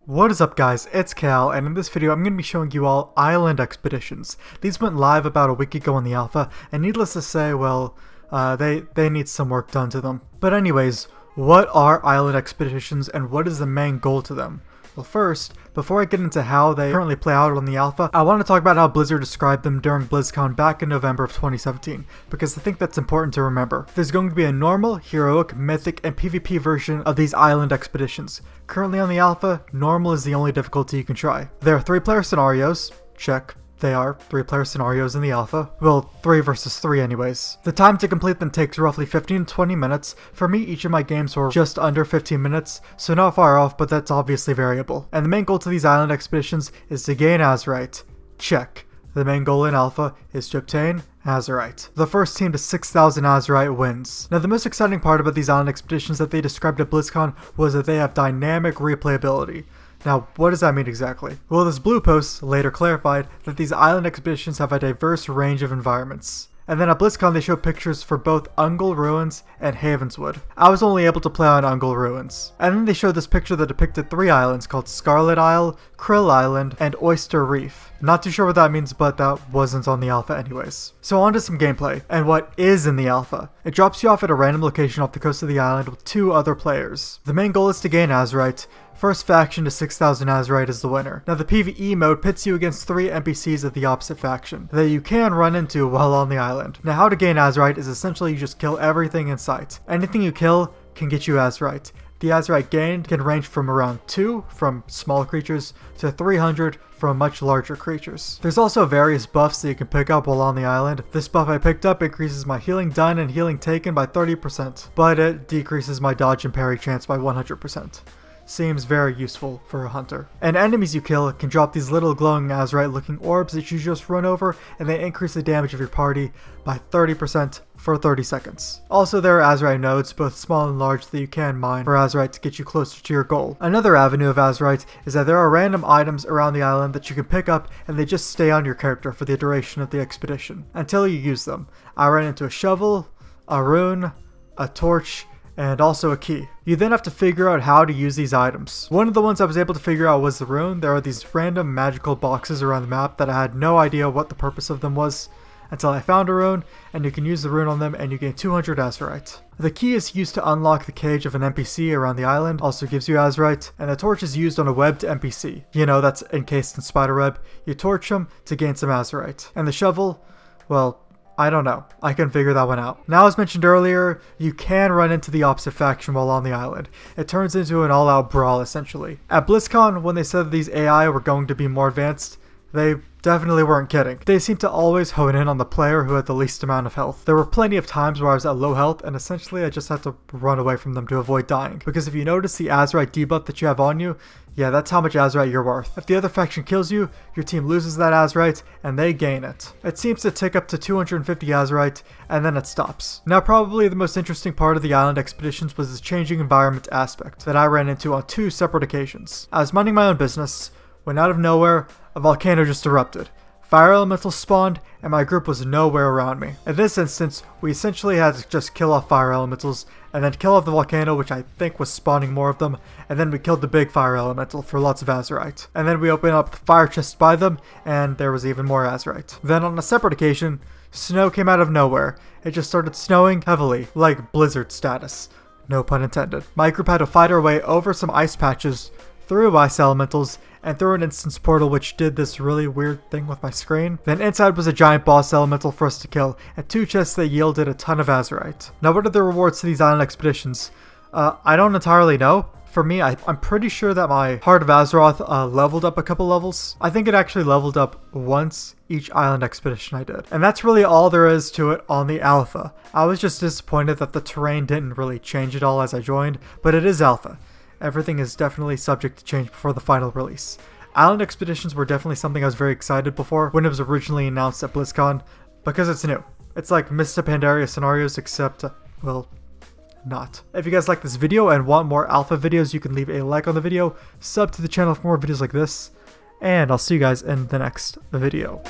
What is up guys, it's Cal, and in this video I'm going to be showing you all island expeditions. These went live about a week ago in the alpha, and needless to say, well, they need some work done to them. But anyways, what are island expeditions and what is the main goal to them? Well, first, before I get into how they currently play out on the alpha, I want to talk about how Blizzard described them during BlizzCon back in November of 2017, because I think that's important to remember. There's going to be a normal, heroic, mythic, and PvP version of these island expeditions. Currently on the alpha, normal is the only difficulty you can try. There are 3-player scenarios, check. They are 3-player scenarios in the alpha. Well, 3 versus 3 anyways. The time to complete them takes roughly 15 to 20 minutes. For me, each of my games were just under 15 minutes, so not far off, but that's obviously variable. And the main goal to these island expeditions is to gain Azeroth. Check. The main goal in alpha is to obtain Azeroth. The first team to 6,000 Azeroth wins. Now, the most exciting part about these island expeditions that they described at BlizzCon was that they have dynamic replayability. Now, what does that mean exactly? Well, this blue post later clarified that these island expeditions have a diverse range of environments. And then at BlizzCon they showed pictures for both Ungol Ruins and Havenswood. I was only able to play on Ungol Ruins. And then they showed this picture that depicted 3 islands called Scarlet Isle, Krill Island, and Oyster Reef. Not too sure what that means, but that wasn't on the alpha anyways. So on to some gameplay, and what is in the alpha. It drops you off at a random location off the coast of the island with 2 other players. The main goal is to gain Azeroth. First faction to 6,000 Azeroth is the winner. Now the PvE mode pits you against 3 NPCs of the opposite faction that you can run into while on the island. Now how to gain Azeroth is essentially you just kill everything in sight. Anything you kill can get you Azeroth. The Azeroth gained can range from around 2 from small creatures to 300 from much larger creatures. There's also various buffs that you can pick up while on the island. This buff I picked up increases my healing done and healing taken by 30%, but it decreases my dodge and parry chance by 100%. Seems very useful for a hunter. And enemies you kill can drop these little glowing Azeroth looking orbs that you just run over, and they increase the damage of your party by 30% for 30 seconds. Also, there are Azeroth nodes, both small and large, that you can mine for Azeroth to get you closer to your goal. Another avenue of Azeroth is that there are random items around the island that you can pick up and they just stay on your character for the duration of the expedition, until you use them. I ran into a shovel, a rune, a torch, and also a key. You then have to figure out how to use these items. One of the ones I was able to figure out was the rune. There are these random magical boxes around the map that I had no idea what the purpose of them was until I found a rune, and you can use the rune on them and you gain 200 Azeroth. The key is used to unlock the cage of an NPC around the island, also gives you Azeroth, and the torch is used on a webbed NPC. You know, that's encased in spiderweb. You torch them to gain some Azeroth. And the shovel, well, I don't know. I can figure that one out. Now, as mentioned earlier, you can run into the opposite faction while on the island. It turns into an all-out brawl, essentially. At BlizzCon, when they said that these AI were going to be more advanced, they definitely weren't kidding. They seemed to always hone in on the player who had the least amount of health. There were plenty of times where I was at low health, and essentially I just had to run away from them to avoid dying. Because if you notice the Azeroth debuff that you have on you, yeah, that's how much Azeroth you're worth. If the other faction kills you, your team loses that Azeroth, and they gain it. It seems to tick up to 250 Azeroth, and then it stops. Now, probably the most interesting part of the island expeditions was the changing environment aspect that I ran into on 2 separate occasions. I was minding my own business when out of nowhere, a volcano just erupted. Fire elementals spawned, and my group was nowhere around me. In this instance, we essentially had to just kill off fire elementals, and then kill off the volcano, which I think was spawning more of them, and then we killed the big fire elemental for lots of Azeroth. And then we opened up the fire chest by them, and there was even more Azeroth. Then on a separate occasion, snow came out of nowhere. It just started snowing heavily, like blizzard status. No pun intended. My group had to fight our way over some ice patches, through ice elementals, and through an instance portal which did this really weird thing with my screen. Then inside was a giant boss elemental for us to kill, and 2 chests that yielded a ton of Azeroth. Now, what are the rewards to these island expeditions? I don't entirely know. For me, I'm pretty sure that my Heart of Azeroth leveled up a couple levels. I think it actually leveled up once each island expedition I did. And that's really all there is to it on the alpha. I was just disappointed that the terrain didn't really change at all as I joined, but it is alpha. Everything is definitely subject to change before the final release. Island expeditions were definitely something I was very excited before when it was originally announced at BlizzCon, because it's new. It's like Mists of Pandaria scenarios, except, well, not. If you guys like this video and want more alpha videos, you can leave a like on the video, sub to the channel for more videos like this, and I'll see you guys in the next video.